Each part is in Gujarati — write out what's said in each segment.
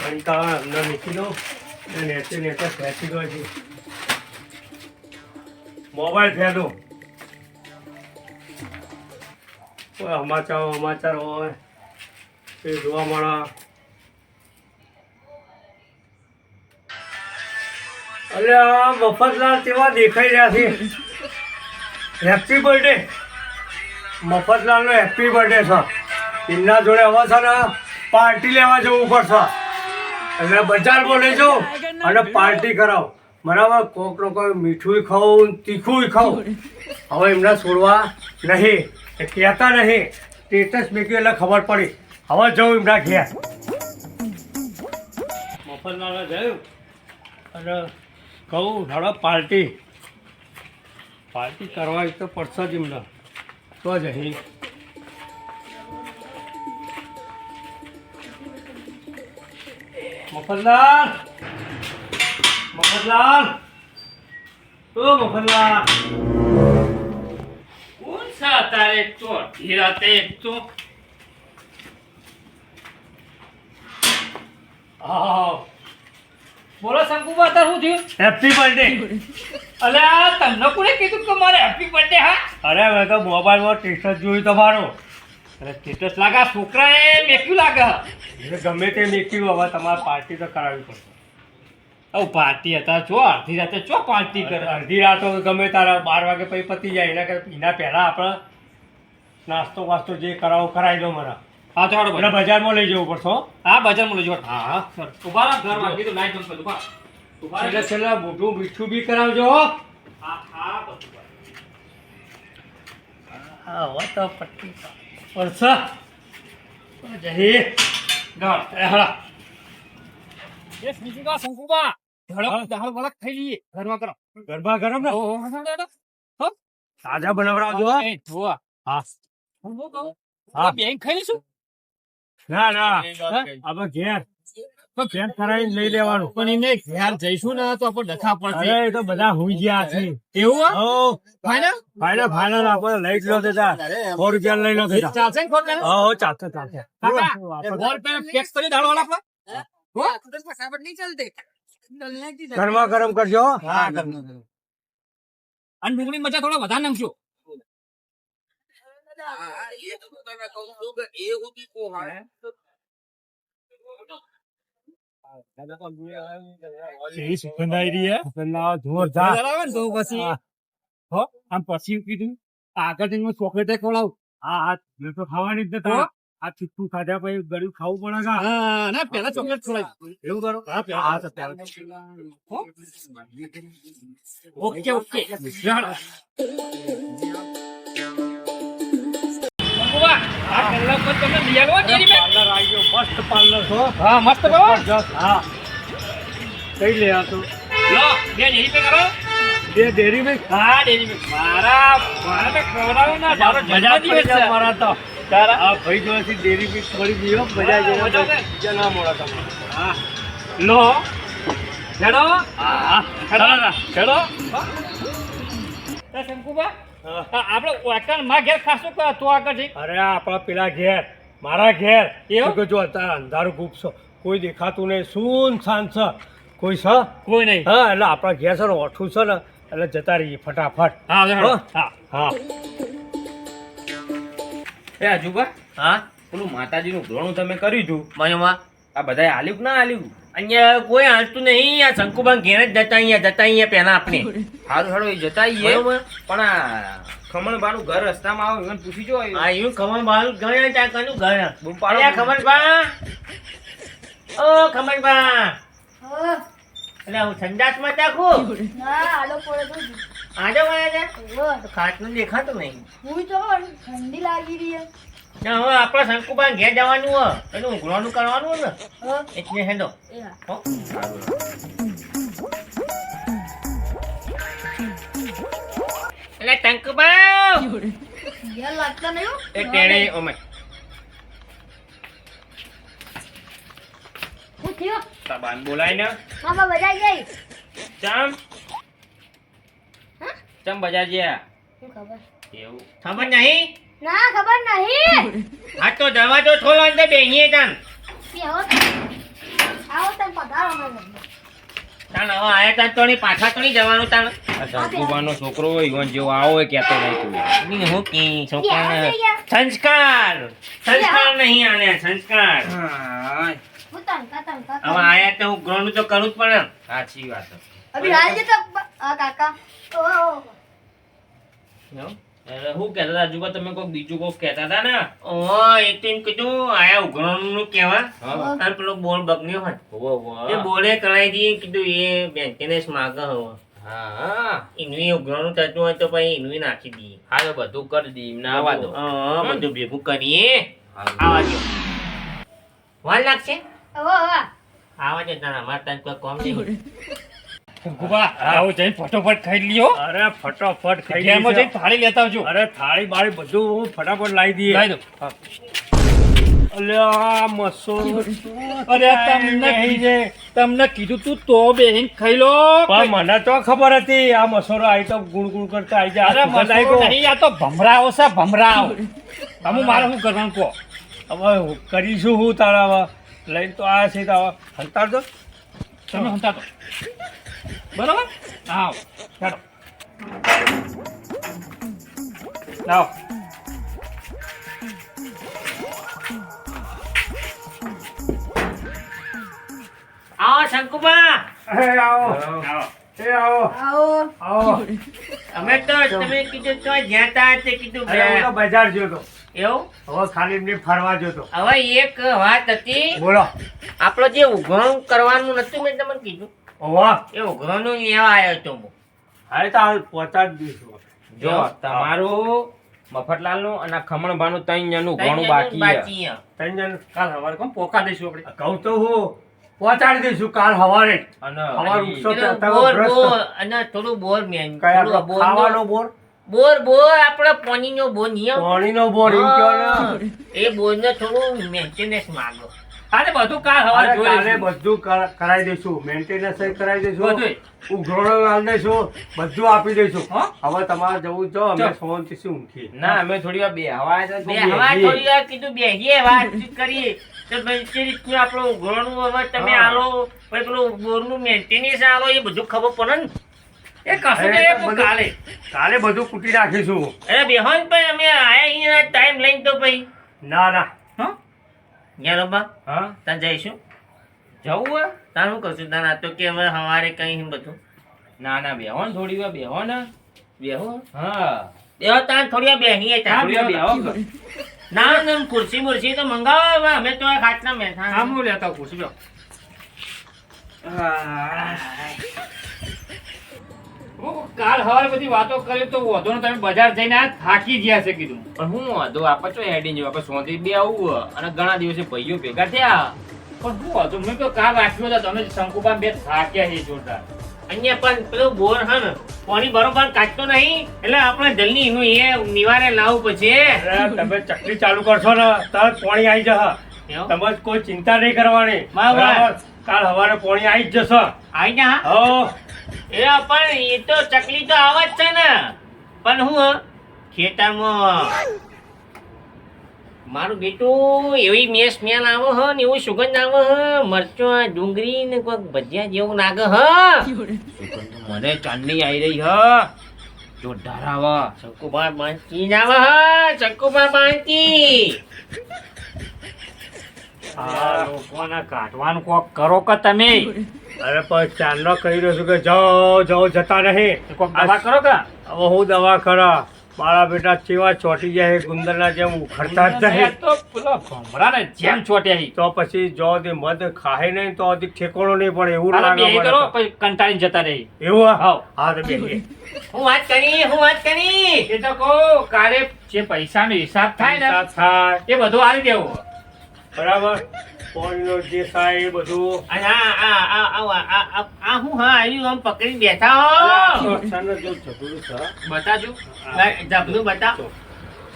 કંટાળા અંદર મૂકી દો નેચે નેચે ફેંકી દો છે મોબાઈલ ફેંદો કોઈ સમાચાર હોય એ જોવા મળે અલ્યા મફતલાલ કેવા દેખાઈ રહ્યા છે હેપી બર્થડે મફતલાલનો હેપી બર્થડે છે એમના જોડે હવે છે ને પાર્ટી લેવા જવું પડશે એટલે બજારમાં લઈ જાઉં અને પાર્ટી કરાવો બરાબર કોક લોકો મીઠું ખાવું તીખું ખાવું હવે એમને છોડવા નહીં એ કહેતા નહીં સ્ટેટસ મૂક્યું એટલે ખબર પડી હવે જવું એમના ઘેર મફતલાલ જયું અને કહું ધાડો પાર્ટી કરવા તો પડશે જ એમને તો જ અહીં મફતલાલ ઓ મફતલાલ કોણ છે તારે તો ધીરાતે તો બોલો શંકુબા તાર શું થયું હેપી બર્થડે અલે આ તમને કોણે કીધું કે મારે હેપી બર્થડે હા અરે મેં તો મોબાઈલમાં સ્ટેટસ જોયું તમારું અરે સ્ટેટસ લાગે આ છોકરાએ મેક્યું લાગે એટલે ગમે તે મેક્યું હવે તમારે પાર્ટી તો કરાવવી પડશે ઓ પાર્ટી હતા ચો અડધી રાતે ચો પાર્ટી કરે અડધી રાતો ગમે તારા 12 વાગે પછી પતી જાય એના પહેલાં આપણે નાસ્તો વાસ્તો જે કરાવો કરાવી દો મારા હા તો હાડો એટલે બજારમાં લઈ જવું પડશે હો. હા બજારમાં લઈ જવા હા હા ઉભા રહો ઘર વાગી તો લાઈટ બંધ કરી ઉભા એટલે છેલ્લા મોટું મીઠું બી કરાવજો હો. હા હા બધું હા હવે તો પટ્ટી પડશે જહી ગળ હળા એ સ્મીતિકા શંકુબા ધડક દાળ વળક થઈ જઈએ ઘરમાં કરો ગરબા ગરમ ને ઓહો હો તાજા બનાવડાવજો હો. એ જોવા હા હું કહું હા. બેંક ખાઈ લઈશું ના ના આપણે ઘેર ઘેર કરાવીને લઈ લેવાનું પણ એને ઘેર જઈશું ને તો આપણે ડખા પડશે અરે એ તો બધા હુઈ ગયા છે એવું હો ફાઈનલ ફાઈનલ આપણે લઈ જ લો દેતા 100 રૂપિયા લઈ લો દેતા ચાલશે ને ખોટ હો ચાલશે કાકા બોલ પે ફિક્સ કરી દાળ વાળા પર ગરમા ગરમ કરજો હા અને ડુંગળી મરચા થોડા વધારે નાખજો એ સુગંધ આવી રહી છે જોરદાર આવે ને તો પછી હો આમ પછી કીધું આગળ જઈને ચોકલેટ ખવડાવ આ તો ખાવાની જ નથી આ ચીકુ ખાધા પછી ગળ્યું ખાવું પડે કા હા ના પેલા ચોકલેટ ખવડાવી એવું કરો હા તો પહેલા ઓકે ઓકે આ કલાક પર તમે લઈ આવો ડેરી મેં પાર્લર આવી ગયો મસ્ત પાર્લર છો હા મસ્ત કરો જબરજસ્ત હા કઈ લે આ તો લો બે ડેરી પે કરો બે ડેરી મેં હા ડેરી મેં મારા તો ખવડાવો ના મારો જન્મદિવસ છે મારા તો તારા આ ભાઈ જોડેથી ડેરી મિક્સ મળી ગયો બજાર જઈને મજા છે. બીજા ના મળે તમારે હા લો હેડો હા હેડો શંકુબા આપણે ઓટણ માં ઘેર ખાશું કે તો આગળ જઈ અરે આપણા પેલા ઘેર મારા ઘેર એવું? કે જો અત્યારે અંધારું ખૂબ છે કોઈ દેખાતું નહીં સૂન શાંત છે કોઈ છે કોઈ નહીં હા એટલે આપણા ઘેર છે ને ઓઠું છે ને એટલે જતા રહીએ ફટાફટ હા હેડો હો? હા હા એ આજુબા હા પેલું માતાજીનું ઘોણું તમે કર્યું હતું મનમાં આ બધાએ હાલ્યું કે ના હાલ્યું અહીંયા કોઈ હાલતું નહીં આ શંકુબાન ઘેર જ જતા અહીંયા પેલા આપણે સારું સારું એ જતા આવીએ બરોબર. પણ આ ખમણબાનું ઘર રસ્તામાં આવે એને પૂછી જો આ એવું ખમણબા ગયા ચાકાનું ઘર બૂમ પાડો. અલ્યા ખમણબા ઓ ખમણબા એટલે હું સંડાસમાં ચાખું ના આડો પડે તો આજે મળ્યા છે ઓહો, તો ખાટલું દેખાતું નહીં હું તો ઠંડી લાગી રહી છે. ના હવે આપણા શંકુબાન ઘેર જવાનું હોય એનું ઉઘરાણું કરવાનું હોય ને હા, એટલે હેડો એ હા. હો એટલે ટંકબા યાર લાગતા નહીં હો. એ ટેણે ઓમે હું થયો તબાન બોલાય ને હા બા બજાઈ ગઈ ચમ હા? ચમ બજાર જ્યા શું ખબર એવું ખબર નહીં ના ખબર નહીં આ તો દરવાજો ખોલો અંદર બેહીએ તાન કે આવો તાણ હવે આયા તાણ તો નહીં, પાછા તો નહીં જવાનું તાણ. આ શંકુબાનો છોકરો ઈવન જેવો આવો હોય કહેતો નહીં તું. નહીં, હું કી છોકરાને સંસ્કાર નહીં આને સંસ્કાર. હું તંકા તંકા હવે આયા તો હું ગ્રહણું તો કરવું જ પડે. સાચી વાત છે. અભી હાલ જે તો કાકા ઓહ એવું? અરે હું કહેતા હતા આજુબા તમે કોઈક બીજું કોઈક કહેતા હતા ને? ઓહ, એ તો એમ કીધું આયા ઉઘરાણુંનું કહેવા. હા. અને પેલો બોલ બગન્યો હોય હોવે, હોવે. એ બોલે કરાઈ દઈએ કીધું એ મેન્ટેનન્સ માગે હવે. હા હા. એનું ઉઘરાણું થતું હોય તો પછી એનું નાખી દઈએ. હા તો બધું કરી દી એમને આવવા દો. હા, બધું ભેગું કરીએ. હારું. આવા દો. વાર લાગશે? ઓહ આવા દો તારા, અમારે ત્યાં કોઈ કોમ નહીં. શંકુબા આવો જઈને ફટોફટ ખાઈ લ્યો. અરે ફટાફટ ખાઈ ઘેરમાં જઈને લઈશું. થાળી લેતા આવજો. અરે થાળી બાળી બધું હું ફટાફટ લાવી દઈએ. લાવી દો. અલ્યા મસો અરે તમને કીધું તું તો બેહીન ખાઈ લો. પણ મને તો ખબર હતી આ મસોરો આવી તો ગુણ ગુણ કરતા આવી જાય. અરે આ સુગંધ આવી મસૂરો ગયો. નહીં, આ તો ભમરાઓ છે ભમરાઓ. તમે મારે શું કરવાનું કહો. હવે કરીશું હું તારા હવે લઈને તો આ છે તો હવે હંતાડ દો. તમે હંતા તો બરોબર. આવો ચાલો લાવો. આવો શંકુબા. એ આવો આવો. એ આવો આવો આવો અમે તો તમે કીધું તો જ્યાં તા તે કીધું અરે હું તો બજાર ગયો તો એવું. હવે ખાલી એમને ફરવા ગયો તો. હવે એક વાત હતી, બોલો. આપણો જે ઉઘરાણું કરવાનું નતું મેં તમને કીધું, વાહ એ ઉઘરાણું લેવા આવ્યો તો હું. હવે તો હાલ પહોંચા જ દઈશું. જો તમારું મફતલાલનું અને ખમણભાનું ત્રણ જણનું ઘણું બાકી છે. બાકી છે. ત્રણ જણ કાલ સવારે કોણ પોકા દઈશું આપણે. કહું તો હું પહોંચાડી દઈશું કાલ સવારે. અને અમારું હજી ઉત્સવ પેલો તમે બોર ભ્રષ્ટ. બોર અને થોડું બોર મેન કયા થોડું આપણો ખાવાનો બોર બોર બોર આપણે પાણીનો બોર નિયમ. પાણીનો બોર એમ કહો ને. એ બોરને થોડું મેન્ટેનન્સ માંગો. આને બધું કાલ સવારે અરે જોઈ કાલે લઈશું. બધું કરાવી દઈશું. મેન્ટેનન્સ કરાવી દઈશું. બધુંય. ઉઘરાણો આલી દઈશું. બધું આપી દઈશું. હો? હવે તમારે જવું જો અમે ચાલ. સોનથી ઊંઘીએ. ના અમે થોડી વાર બેહવા આવ્યા બે હતા તો હવા બેહીએ. થોડી વાર કીધું બેહીએ વાતચીત કરીએ તો ભાઈ જે રીતનું આપણું ઉઘરાણું હવે તમે હા. આલો પછી પેલું બોરનું મેન્ટેનન્સ આલો એ બધું ખબર પડે ને. એ કશું નહીં, એ બધું- કાલે કાલે બધું કૂટી નાખીશું. અરે બેહો ને ભાઈ અમે આયા અહીંયા ટાઈમ લઈને તો ભાઈ ના ના હા યારોબા હા ત્યાં જઈશું. જવું હે? તાર શું કરશું તાર આ તો કે હવે સવારે કઈ બધું ના ના બેહો ને થોડી વાર બેહો ને. બેહો હા બેહો તાર થોડી વાર બેહીએ તાર. થોડી વાર બેહો કે. ના ના ખુરશી મુરશી તો મંગાવો હવે અમે તો આ ખાટલા બેઠા આમ હું લેતા આવું છું. લ્યો. હું કાલ સવારે બધી વાતો કરી તો વધુ ને તમે બજાર જઈને આ થાકી ગયા છે કીધું. પણ હું વાંધો આપણે ચો હેડી જવું આપણે સોંધી બે આવું હે. અને ઘણા દિવસે ભાઈઓ ભેગા થયા. પણ શું હતું મેં તો કાલ રાખ્યો હતો તમે શંકુબા બે થાક્યા છે જોરદાર. અહીંયા પણ પેલું બોર હે ને પાણી બરોબર કાઢતો નહીં એટલે આપણે જલ્દી એનું એ નિવારે લાવવું પછી. અરે તમે ચકલી ચાલુ કરશો ને તરત પાણી આવી જશે. એવું? તમે કોઈ ચિંતા નહીં કરવાની. બરાબર. બરાબર. કાલ સવારે પાણી આવી જ જશે. આઈ જા હો એ પણ એ તો ચકલી તો આવે જ છે ને પણ હું ખેતરમાં મારું બેટું એવી મેં સ્મેલ આવે હ ને એવું સુગંધ આવે હ મરચો ડુંગળી ને કોઈક ભજીયા જેવું લાગે હ. મને ચાંદની આવી રહી હ જોરદાર આવે. શંકુબા બાંચી આવે હ શંકુબા બાંચી. આ લોકોને કાઢવાનું કોક કરો કે તમે અરે પણ ચાંદલો કહી રહ્યો છું કે જાઓ જાઓ જતા નહીં. કોક દવા કરો કે હવે હું દવા કરા. મારા બેટા ચેવા ચોટી જાય ગુંદરના જેમ ઉખડતા જ નહીં. તો પેલો ભમરાને જેમ ચોટ્યા છે. તો પછી જો તે મધ ખાય નહીં તો હજી ઠેકોણો નહીં પડે એવું હાલો લાગે બેહી મને કરો તો. પછી કંટાળીને જતા રહી. એવું હે? હાવ. હા તો બેહીએ. હું વાત કરી એ તો કહો કાલે જે પૈસાનો હિસાબ થાય ને હિસાબ થાય એ બધું આવી દેવું. બરાબર. પાણીનો જે થાય એ બધું અને આ હું હા આવ્યું આમ પકડી બેઠા હો. અક્ષરને જો જબરું છે. બતાજો. જબલું બતાવ.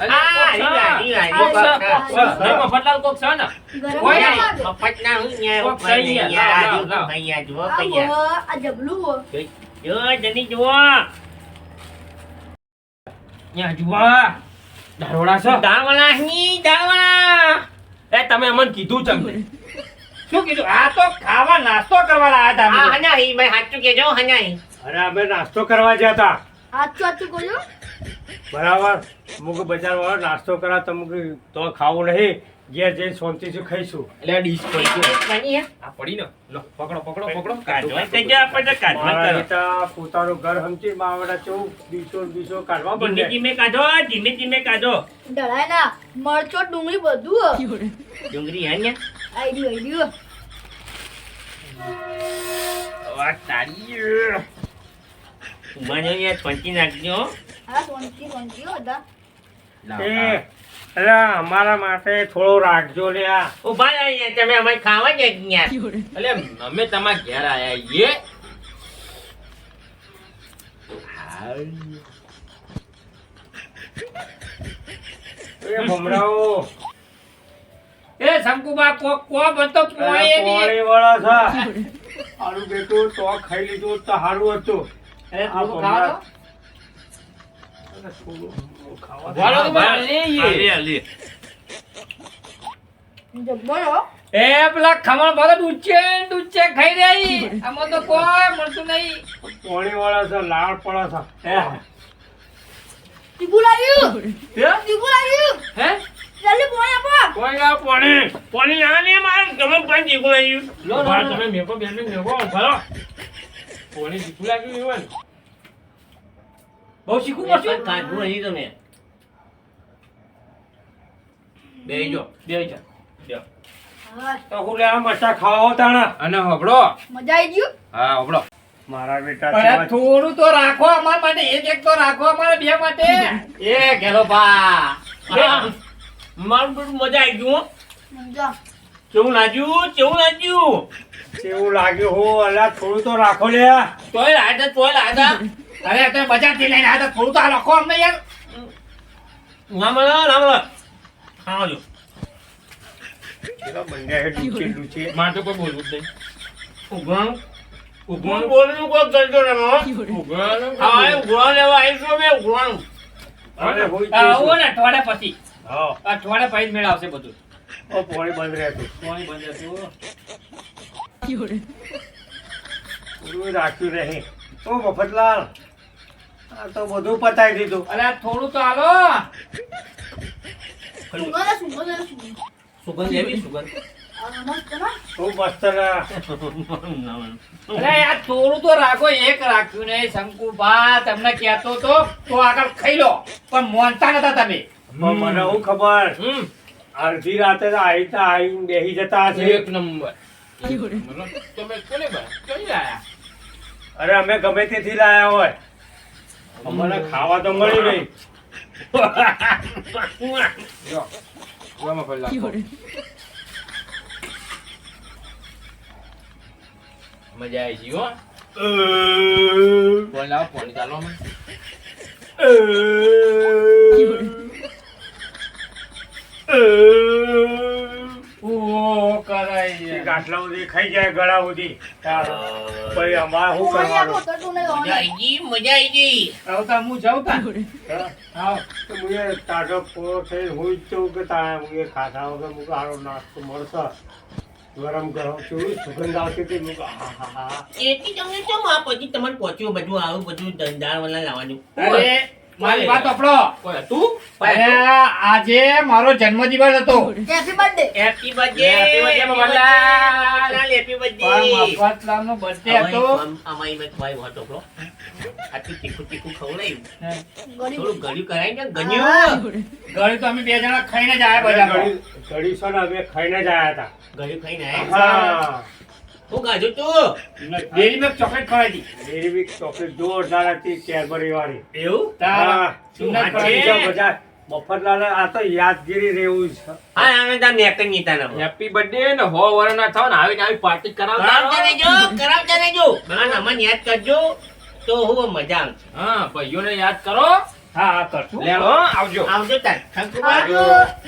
અરે, આ, કોક છે. આવી, આવી, કોક છે. આવી. નહીં, મફતલાલ કોક છે ને. ગરમ કોઈ ના નહીં. લાગે. મફતના હું ન્યા કોક ઉપર સહી છે. ન્યા લાવ, આજુ લાવ. અહીંયા જુઓ આ અહીંયા. વો, આ જબલું હો. જો જલ્દી જુઓ. ત્યાં જુઓ દારોડા છે. દાળવાળા અહીં, દાળવાળા. એ તમે અમને કીધું ચમ શું કીધું આ તો ખાવા નાસ્તો કરવા લાયા હતા હા અમે તો. હનાઈ મેં સાચું કેજો હનાઈ અરે અમે નાસ્તો કરવા ગયા હતા આચું આચું બોલ્યો બરાબર મુક બજાર વાળો નાસ્તો કરા તો મુક તો ખાવું નહીં ઘેર જઈને શાંતિથી ખાઈશું એટલે આ ડીશ પડી છે. બની હે આ પડી ને લો પકડો પકડો પકડો કાઢવા તો જા આપણે કાઢવા મારા કરો બેટા પોતાનું ઘર સમજી માવડા ચૌ બીસો કાઢવા ધીમે પડે ધીમે કાઢો ધીમે ધીમે કાઢો ડરાય ના મરચો ડુંગળી બધું ડુંગળી હે ને આઈડિયો વાત તારી મને યાર પંચી નાખજો હા સોનકી હતા લાવ, એ લાવ. અરે અમારા માટે થોડો રાખજો લે આ ઉભા રહો અહીંયા તમે અમારે ખાવા જ યાર એટલે અમે તમારા ઘેર આયા છીએ. એ ભમરાઓ એ શંકુબા કોક હતો પોણી એની. પાણી વાળા છે આનું બેટું તો ખાઈ લીધું તો સારું હતું એ થોડું ખાવા દો. અરે થોડું ખાવા દે. વાળો તો બહાર લઈ આવીએ. જબ્બર હો એ પેલા ખમણ બધો ડૂચે ખાઈ રહી આમાં તો કોઈ મળતું નહીં. પાણી વાળા છે લાળ પડે છે ટીપુ લાવ્યું હે? ટીપુ લાવ્યું હે જલ્દી પોણી આપો કોઈ ના પાણી પાણી ના ને માર ગમે પાણી જીગું આવ્યું લો, લો, બહાર લો. તમે મેકો બેન મેકો ભરો કોની દીકું લાગ્યું એવું હોય ને? બહુ શીખવું પણ પડશે કાઢવું નહીં તમે બેહી બે જા. હા તો હું લે આ મરચા ખાવા તાણા અને હબળો મજા આવી ગયું હા હબળો મારા બેટા અરે કેવા- થોડું તો રાખો અમારા માટે એક તો રાખો અમારા બે માટે એ ગેલો બા મારું બધું મજા આવી ગયું હો. મજા કેવું લાગ્યું કેવું લાગ્યું હો અલા થોડું તો રાખો લે તોય લાગ્યા અરે તમે બજારથી લઈને આવ્યા હતા, થોડું તો આ રાખો અમને યાર રામલા ખાવજો કેવા બંને હે ડૂચે મારે તો કોઈ બોલવું જ નહીં. ઉઘવાનું બોલનું કોઈ કરજો ને હા ઉઘરાણું ઉઘવાનું લેવા આવીશું અમે ઉઘવાનું અરે હોય આવો ને અઠવાડિયા પછી હા અઠવાડિયા પછી જ મેળ આવશે બધું ઓ પાણી બંધ રહેતું પાણી બંધ હતું પૂરું રાખ્યું રહે ઓ મફતલાલ આ તો બધું પતાઈ દીધું અરે આ થોડું તો હાલો સુગંધ એવી સુગંધ મસ્ત ના ખૂબ મસ્ત ના અરે યાર થોડું તો રાખો એક રાખ્યું ને શંકુભા તમને કહેતો તો આગળ ખાઈ લો પણ મોનતા નતા તમે પણ મને હું ખબર હમ અડધી રાતે તો આવીને બેસી જતા હશે એક નંબર તમે કોને બા કઈ આયા અરે અમે ગમે તેથી લાયા હોય અમને ખાવા તો મળી નહીં જો જોમાં પેલા મજા આવી ગઈ હો ફોન લાવો ફોન ચાલો અમે ઓ કરાય ગાંઠલા સુધી ખાઈ જાય ગળા સુધી પછી અમારે શું પોણી આપો કરવાનું તો તું નહીં મજા આવી ગઈ આવતા હું જાઉં તા હા? આવ તો મુએ તાજો પૂરો થઈ હું જ છું કે તારે મુએ ખાધા વગર મુકે સારો નાસ્તો મળશે ગરમ ગરમ કેવી સુગંધ આવતી હતી મુકે હા હા હા એથી તમને કેમ આ પછી તમને પહોંચ્યું બધું આવું બધું ધંધાર વાળા લાવવાનું અરે મારી વાત સાંભળો કોઈ તું અરે આજે મારો જન્મદિવસ હતો happy birthday happy birthday Happy birthday, Mafatlal. Happy birthday પણ મફતલાલનો birthday હતો અમારી મેં ખવાયું હતો બ્રો આટલું તીખું ખવડાયું ગરીબ થોડું ગળ્યું કરાય ને ગળ્યું ઘરે તો અમે બે જણા ખાઈને જ આયા બધા ઘડી છે ને અમે ખાઈને જ આવ્યા હતા ગળ્યું ખાઈને આયા હા હું ગાજુ તું ડેરી મિલ્ક ચોકલેટ ખવડાવી ડેરી મિલ્ક ચોકલેટ જોરદાર હતી કેડબરી વાળી એવું હા સુંદર વાત છે. ખવડાવી. બધા મફતલાલ આ તો યાદગીરી રહેવું છે હા આને તાર નેક જ નીતા ના હેપી બર્થડે ને 100 વર્ષના થાવ ને આવી પાર્ટી કરાવજા કરાવતા રહેજો મને અમને યાદ કરજો તો હું મજા આવશે હા ભાઈઓને યાદ કરો હા હા કરશું લે હો આવજો આવજો તાર શંકુબા આવજો.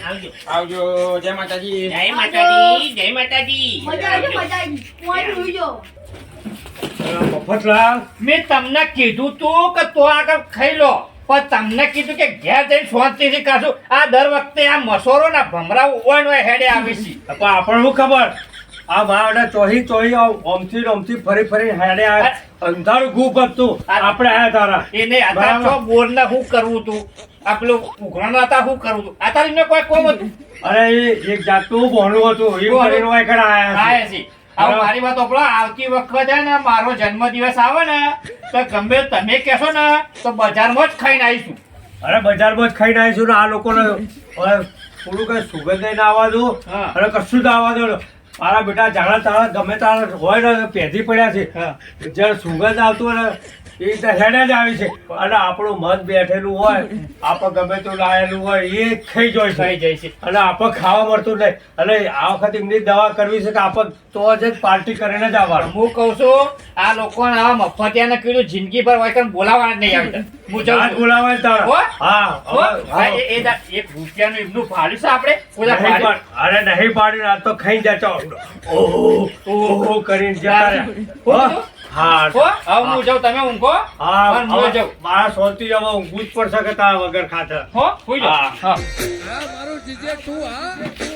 આવજો આવજો જય માતાજી જય માતાજી જય માતાજી મજા આવી ગઈ પોણી જોઈ જો મફતલાલ મેં તમને કીધું તું કે તો આગળ ખાઈ લો પણ તમને કીધું કે ઘેર જઈને શાંતિથી ખાશું આ દર વખતે આ મસોરો ના ભમરાઓ ઓય હેડે આવે છે પણ આપણને શું ખબર આ મારા ચોહી ચોહી ઓમથી ને ઓમથી ફરી ફરી હેડે આ અંધારું ગુપ હતું આપણે આયા તારા એને આતા બરાબર. છો બોરના શું કરવું તું આ પેલું ઉઘરાણા હતા શું કરવું તું આ તારી કોઈ કોમ હતું અરે એ એક જાતનું ભણવું હતું એ કરીને વાય કણ આયા આયા છે. હવે મારી વાત ઓપડો આવતી વખતે ને મારો જન્મદિવસ આવે ને તો ગમે તમે કહેશો ને તો બજારમાં જ ખાઈને આવીશું. અરે બજારમાં જ ખાઈને આવીશું ને આ લોકોને હવે થોડું કઈ સુગંધ ના આવવા દો હા. અને કશું જ આવવા દો મારા બેટા ઝાડા તાળા ગમે તાળા હોય ને પેધી પડ્યા છે હા. જ્યારે સુગંધ આવતું હોય ને એ રીતે હેડે જ આવી છે અને આપણું મન બેઠેલું હોય આપણે ગમે તે લાયેલું હોય એ ખાઈ જાય ખાઈ છે જાય છે. અને આપણે ખાવા મળતું નહીં અને આ વખત એમની દવા કરવી છે કે આપણે તો જ પાર્ટી કરીને જ આવવાનું હું કહું છું આ લોકોને આવા મફતિયાને કીધું જિંદગી ભર હોય કારણ બોલાવવાના જ નહીં આવતા. હું જાઉં હાથ છું. બોલાવાય ને તારા હો? હા હો? હવે- હા, હવે. એક રૂપિયાનું એમનું ભાડું છે આપણે બધા નહીં ભાડું. પાડ- અરે નહીં પાડી આ તો ખાઈ જાય તો ઓહો કરીને જતા રહ્યા. હો? હો? હા હો? હવે હું જાઉં તમે ઊંઘો હા અને હું હવે જાઉં. મારા સોલથી હવે ઊંઘવું જ પડશે કે તારા વગર ખાતર હો? સુઈ જાઓ. હા. હા. હા મારું જીજે તું હા